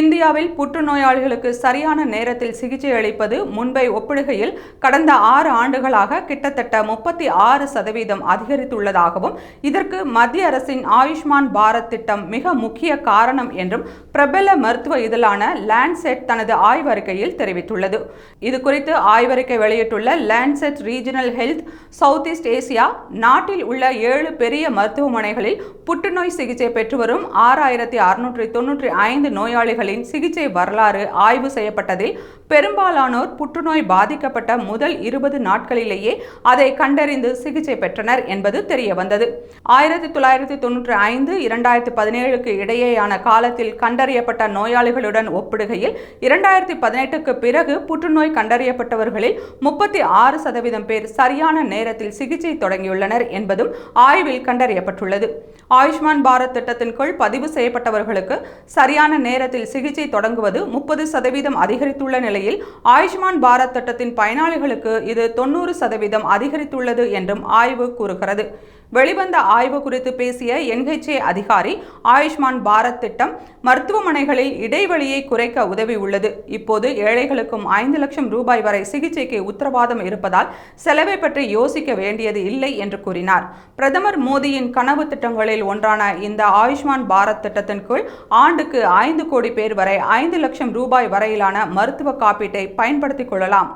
இந்தியாவில் புற்றுநோயாளிகளுக்கு சரியான நேரத்தில் சிகிச்சை அளிப்பது முன்பை ஒப்பிடுகையில் கடந்த 6 ஆண்டுகளாக கிட்டத்தட்ட 36% அதிகரித்துள்ளதாகவும் இதற்கு மத்திய அரசின் ஆயுஷ்மான் பாரத் திட்டம் மிக முக்கிய காரணம் என்றும் பிரபல மருத்துவ இதழான லான்செட் தனது ஆய்வறிக்கையில் தெரிவித்துள்ளது. இதுகுறித்து ஆய்வறிக்கை வெளியிட்டுள்ள Lancet regional health south east Asia நாட்டில் உள்ள 7 பெரிய மருத்துவமனைகளில் புற்றுநோய் சிகிச்சை பெற்று வரும் 6695 நோயாளிகள் சிகிச்சை வரலாறு ஆய்வு செய்யப்பட்டதில் பெரும்பாலானோர் புற்றுநோய் பாதிக்கப்பட்ட முதல் 20 நாட்களிலேயே அதை கண்டறிந்து சிகிச்சை பெற்றனர் என்பது தெரிய வந்தது. 1995-2017 இடையேயான காலத்தில் கண்டறியப்பட்ட நோயாளிகளுடன் ஒப்பிடுகையில் 2018க்கு பிறகு புற்றுநோய் கண்டறியப்பட்டவர்களில் 36% பேர் சரியான நேரத்தில் சிகிச்சை தொடங்கியுள்ளனர் என்பதும் ஆய்வில் கண்டறியப்பட்டுள்ளது. ஆயுஷ்மான் பாரத் திட்டத்தின் கீழ் பதிவு செய்யப்பட்டவர்களுக்கு சரியான நேரத்தில் சிகிச்சை தொடங்குவது 30% அதிகரித்துள்ள நிலையில் ஆயுஷ்மான் பாரத் திட்டத்தின் பயனாளிகளுக்கு இது 90% அதிகரித்துள்ளது என்றும் ஆய்வு கூறுகிறது. வெளிவந்த ஆய்வு குறித்து பேசிய NHA அதிகாரி, ஆயுஷ்மான் பாரத் திட்டம் மருத்துவமனைகளில் இடைவெளியை குறைக்க உதவி உள்ளது. இப்போது ஏழைகளுக்கும் 5 லட்சம் ரூபாய் வரை சிகிச்சைக்கு உத்தரவாதம் இருப்பதால் செலவை பற்றி யோசிக்க வேண்டியது இல்லை என்று கூறினார். பிரதமர் மோடியின் கனவு திட்டங்களில் ஒன்றான இந்த ஆயுஷ்மான் பாரத் திட்டத்தின் கீழ் ஆண்டுக்கு 5 கோடி பேர் வரை 5 லட்சம் ரூபாய் வரையிலான மருத்துவ காப்பீட்டை பயன்படுத்திக் கொள்ளலாம்.